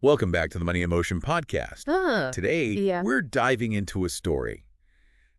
Welcome back to the Money in Motion podcast. Today, Yeah. we're diving into a story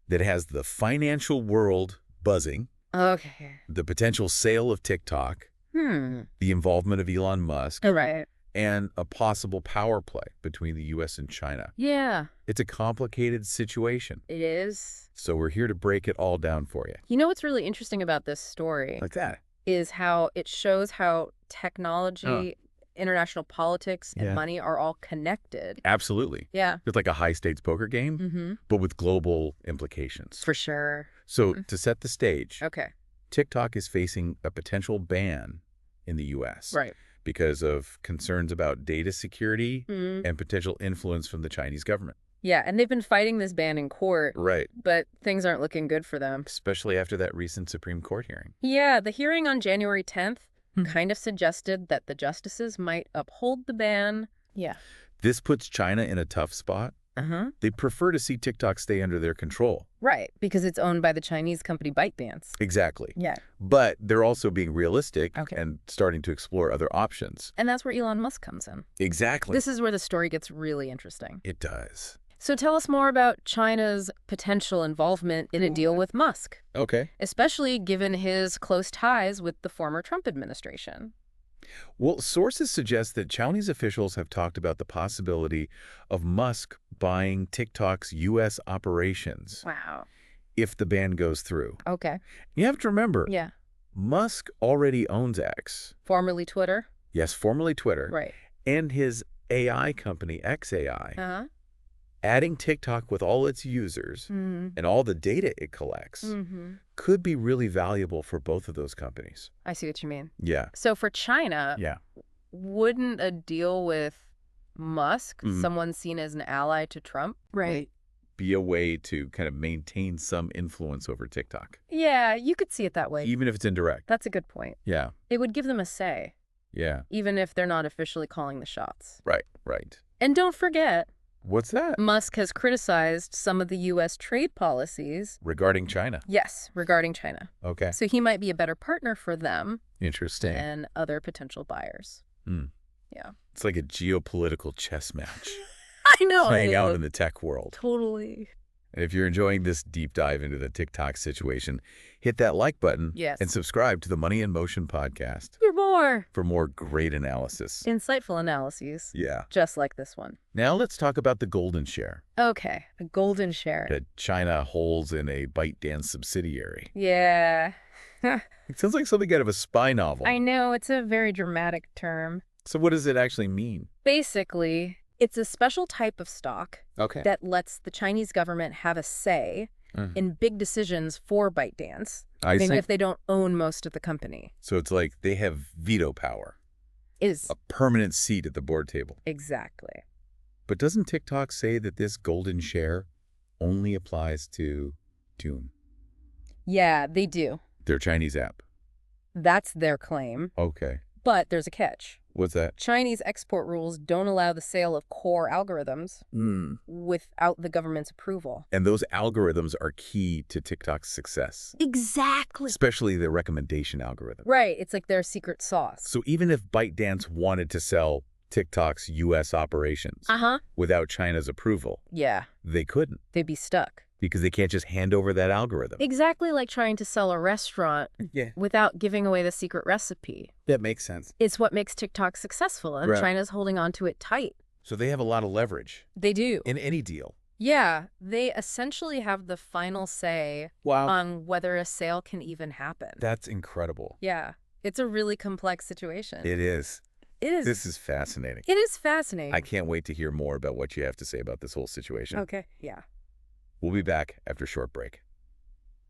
that has the financial world buzzing, Okay. the potential sale of TikTok, the involvement of Elon Musk, All right. and a possible power play between the U.S. and China. Yeah, It's a complicated situation, it is. so we're here to break it all down for you. You know what's really interesting about this story Like that. is how it shows how technology, international politics, and Yeah. money are all connected. Absolutely. Yeah. It's like a high-stakes poker game, but with global implications. For sure. So to set the stage, Okay. TikTok is facing a potential ban in the U.S. Right. because of concerns about data security Mhm. and potential influence from the Chinese government. Yeah, and they've been fighting this ban in court, Right. but things aren't looking good for them. Especially after that recent Supreme Court hearing. Yeah, the hearing on January 10th kind of suggested that the justices might uphold the ban. Yeah. This puts China in a tough spot. They prefer to see TikTok stay under their control. Right, because it's owned by the Chinese company ByteDance. Exactly. Yeah. But they're also being realistic Okay. and starting to explore other options. And that's where Elon Musk comes in. Exactly. This is where the story gets really interesting. It does. So tell us more about China's potential involvement in a deal with Musk, Okay. especially given his close ties with the former Trump administration. Well, sources suggest that Chinese officials have talked about the possibility of Musk buying TikTok's U.S. operations Wow. if the ban goes through. Okay. You have to remember, Yeah. Musk already owns X. Formerly Twitter. Yes, formerly Twitter. Right. And his AI company, XAI. Uh-huh. Adding TikTok with all its users and all the data it collects could be really valuable for both of those companies. I see what you mean. Yeah. So for China, Yeah. wouldn't a deal with Musk, someone seen as an ally to Trump? Right. Be a way to kind of maintain some influence over TikTok, Yeah, you could see it that way. even if it's indirect. That's a good point. Yeah. It would give them a say, Yeah. even if they're not officially calling the shots. Right. Right. And don't forget, What's that? Musk has criticized some of the U.S. trade policies. Regarding China. Yes, regarding China. Okay. So he might be a better partner for them Interesting. and other potential buyers. Yeah. It's like a geopolitical chess match I know. playing out in the tech world. Totally. And if you're enjoying this deep dive into the TikTok situation, hit that like button Yes. and subscribe to the Money in Motion podcast For more for more great analysis. insightful analyses, Yeah. just like this one. Now let's talk about the golden share Okay, a golden share. that China holds in a ByteDance subsidiary. Yeah. It sounds like something out of a spy novel. I know, it's a very dramatic term. So what does it actually mean? Basically, it's a special type of stock Okay. that lets the Chinese government have a say in big decisions for ByteDance, I even see. if they don't own most of the company. So it's like they have veto power, Is a permanent seat at the board table. exactly. But doesn't TikTok say that this golden share only applies to Tune, Yeah, they do. their Chinese app? That's their claim. Okay. But there's a catch. What's that? Chinese export rules don't allow the sale of core algorithms without the government's approval. And those algorithms are key to TikTok's success, Exactly. especially the recommendation algorithm. Right. It's like their secret sauce. So even if ByteDance wanted to sell TikTok's U.S. operations without China's approval, Yeah. they couldn't They'd be stuck. because they can't just hand over that algorithm. Exactly like trying to sell a restaurant Yeah, without giving away the secret recipe. that makes sense. It's what makes TikTok successful, and Right. China's holding on to it tight. So they have a lot of leverage They do. in any deal. Yeah, they essentially have the final say Wow. on whether a sale can even happen. That's incredible. Yeah, it's a really complex situation. It is. It is. This is fascinating. It is fascinating. I can't wait to hear more about what you have to say about this whole situation. Okay, yeah. We'll be back after a short break.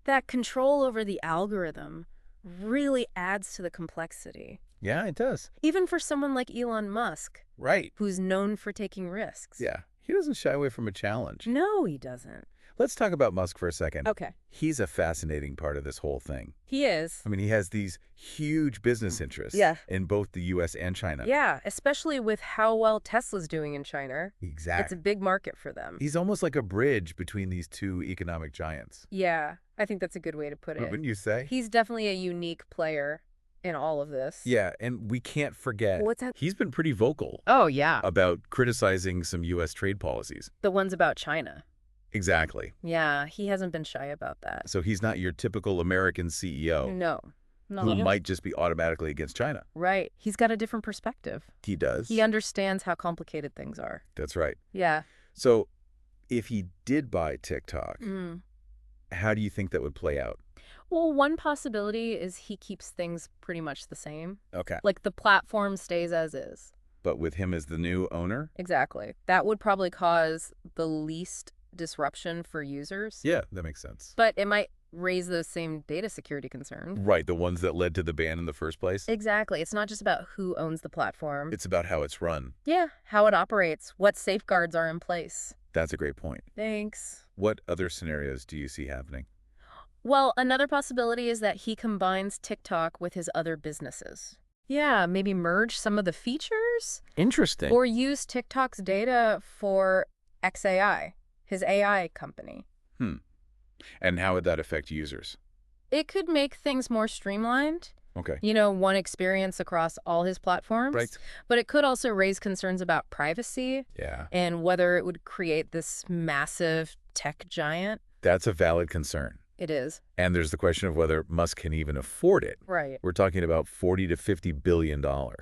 That control over the algorithm really adds to the complexity. Yeah, it does. Even for someone like Elon Musk, Right. who's known for taking risks. Yeah. He doesn't shy away from a challenge. No, he doesn't. Let's talk about Musk for a second. Okay. He's a fascinating part of this whole thing. He is. I mean, he has these huge business interests Yeah. in both the U.S. and China. Yeah, especially with how well Tesla's doing in China. It's a Exactly. big market for them. He's almost like a bridge between these two economic giants. Yeah, I think that's a good way to put it. Wouldn't you say? He's definitely a unique player in all of this. Yeah, and we can't forget, What's that? he's been pretty vocal Oh, yeah. about criticizing some U.S. trade policies. The ones about China. Exactly. Yeah, he hasn't been shy about that. So he's not your typical American CEO No. No. who might just be automatically against China. Right. He's got a different perspective. He does. He understands how complicated things are. That's right. Yeah. So if he did buy TikTok, Mm. how do you think that would play out? Well, one possibility is he keeps things pretty much the same. Okay. Like the platform stays as is. But with him as the new owner? Exactly. That would probably cause the least disruption for users. Yeah, that makes sense. But it might raise those same data security concerns. Right, the ones that led to the ban in the first place? Exactly. It's not just about who owns the platform. It's about how it's run. Yeah, how it operates, what safeguards are in place. That's a great point. Thanks. What other scenarios do you see happening? Well, another possibility is that he combines TikTok with his other businesses. Yeah, maybe merge some of the features Interesting. or use TikTok's data for XAI, his AI company. And how would that affect users? It could make things more streamlined. Okay. You know, one experience across all his platforms. Right. But it could also raise concerns about privacy Yeah. and whether it would create this massive tech giant. That's a valid concern. It is. And there's the question of whether Musk can even afford it. Right. We're talking about $40 to $50 billion.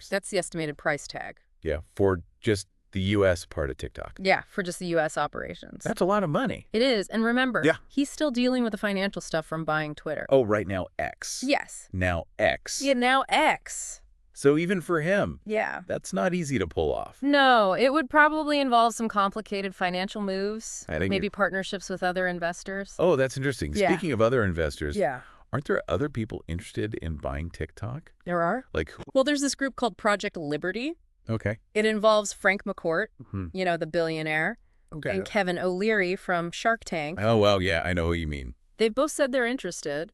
That's the estimated price tag. Yeah, for just the U.S. part of TikTok. Yeah, for just the U.S. operations. That's a lot of money. It is. And remember, Yeah. he's still dealing with the financial stuff from buying Twitter. Oh, right now, X. Yes. Now, X. Yeah, now X. So even for him, Yeah. that's not easy to pull off. No, it would probably involve some complicated financial moves, I think maybe partnerships with other investors. Oh, that's interesting. Yeah. Speaking of other investors, Yeah. aren't there other people interested in buying TikTok? There are? Like, who? Well, there's this group called Project Liberty. Okay. It involves Frank McCourt, Hmm. you know, the billionaire, Okay. and Kevin O'Leary from Shark Tank. Oh, well, yeah, I know who you mean. They've both said they're interested.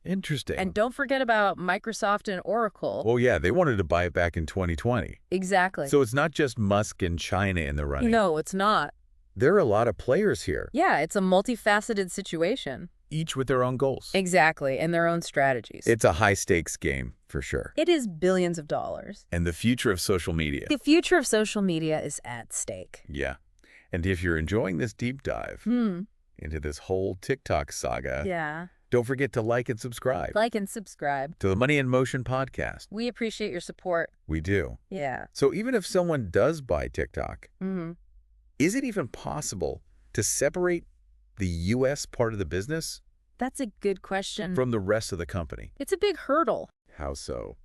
Interesting. And don't forget about Microsoft and Oracle. Oh, yeah, they wanted to buy it back in 2020. Exactly. So it's not just Musk and China in the running. No, it's not. There are a lot of players here, Yeah, it's a multifaceted situation. each with their own goals. Exactly, and their own strategies. It's a high-stakes game, for sure. It is billions of dollars. And the future of social media. The future of social media is at stake. Yeah. And if you're enjoying this deep dive into this whole TikTok saga, Yeah. don't forget to like and subscribe Like and subscribe. to the Money in Motion podcast. We appreciate your support. We do. Yeah. So even if someone does buy TikTok, Mm-hmm. is it even possible to separate the U.S. part of the business That's a good question. from the rest of the company? It's a big hurdle. How so?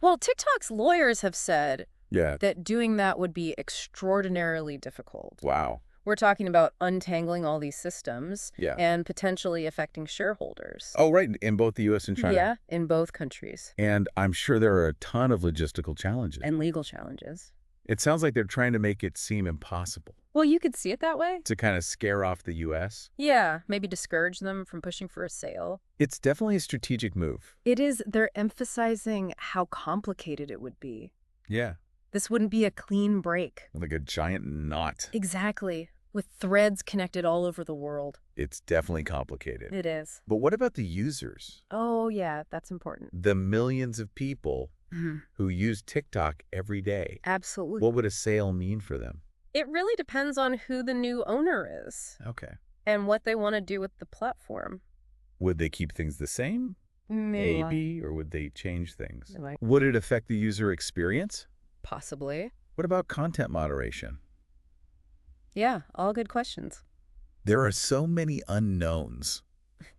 Well, TikTok's lawyers have said Yeah. that doing that would be extraordinarily difficult. Wow. We're talking about untangling all these systems Yeah. and potentially affecting shareholders. Oh, right. In both the U.S. and China. Yeah, in both countries. And I'm sure there are a ton of logistical challenges. And legal challenges. It sounds like they're trying to make it seem impossible Well, you could see it that way. to kind of scare off the U.S. Yeah, maybe discourage them from pushing for a sale. It's definitely a strategic move. It is. They're emphasizing how complicated it would be. Yeah. This wouldn't be a clean break. Like a giant knot. Exactly. With threads connected all over the world. It's definitely complicated. It is. But what about the users? Oh, yeah, that's important. The millions of people Mm-hmm. who use TikTok every day. Absolutely. What would a sale mean for them? It really depends on who the new owner is Okay. and what they want to do with the platform. Would they keep things the same? Maybe. Or would they change things? They might. Would it affect the user experience? Possibly. What about content moderation? Yeah, all good questions. There are so many unknowns.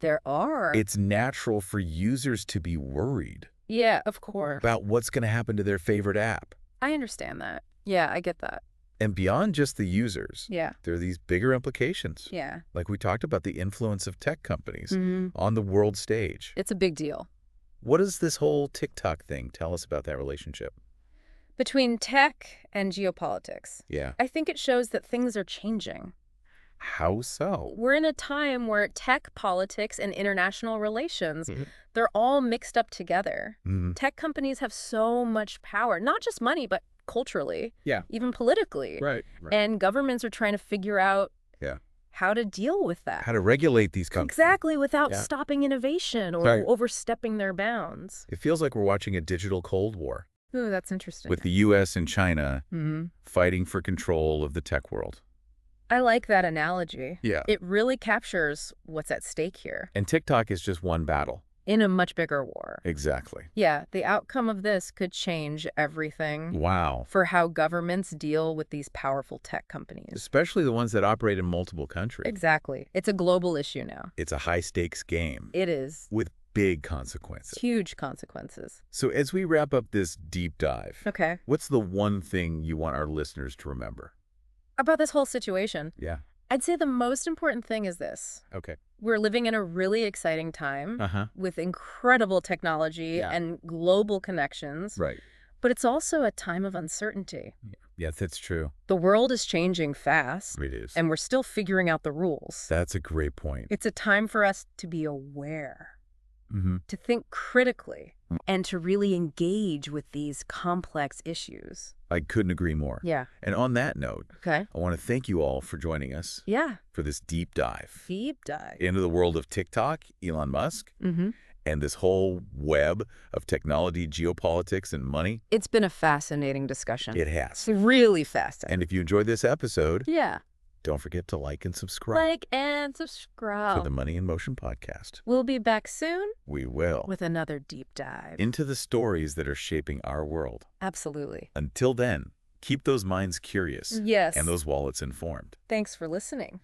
There are. It's natural for users to be worried Yeah, of course. about what's going to happen to their favorite app. I understand that. Yeah, I get that. And beyond just the users, Yeah. there are these bigger implications. Yeah. Like we talked about the influence of tech companies Mm-hmm. on the world stage. It's a big deal. What does this whole TikTok thing tell us about that relationship? Between tech and geopolitics, Yeah. I think it shows that things are changing. How so? We're in a time where tech, politics, and international relations, Mhm. they're all mixed up together. Mhm. Tech companies have so much power, not just money, but culturally, Yeah. even politically. Right. And governments are trying to figure out Yeah. how to deal with that. How to regulate these companies. Exactly, without Yeah. stopping innovation or Right. overstepping their bounds. It feels like we're watching a digital Cold War Ooh, that's interesting. with the U.S. and China Mhm. fighting for control of the tech world. I like that analogy. Yeah. It really captures what's at stake here And TikTok is just one battle. in a much bigger war. Exactly. Yeah, the outcome of this could change everything Wow. for how governments deal with these powerful tech companies. Especially the ones that operate in multiple countries. Exactly. It's a global issue now. It's a high-stakes game It is. with big consequences. Huge consequences. So as we wrap up this deep dive, Okay. what's the one thing you want our listeners to remember? About this whole situation, Yeah. I'd say the most important thing is this. Okay. We're living in a really exciting time Uh-huh. with incredible technology Yeah. and global connections, Right. but it's also a time of uncertainty. Yes, that's true. The world is changing fast, It is. and we're still figuring out the rules. That's a great point. It's a time for us to be aware, Mm-hmm. to think critically, and to really engage with these complex issues. I couldn't agree more. Yeah. And on that note, Okay. I want to thank you all for joining us Yeah. for this deep dive Deep dive. into the world of TikTok, Elon Musk, Mm-hmm. and this whole web of technology, geopolitics, and money. It's been a fascinating discussion. It It's has. really fascinating. And if you enjoyed this episode, Yeah. don't forget to like and subscribe Like and to subscribe. the Money in Motion podcast. We'll be back soon We will. with another deep dive. Into the stories that are shaping our world. Absolutely. Until then, keep those minds curious Yes. and those wallets informed. Thanks for listening.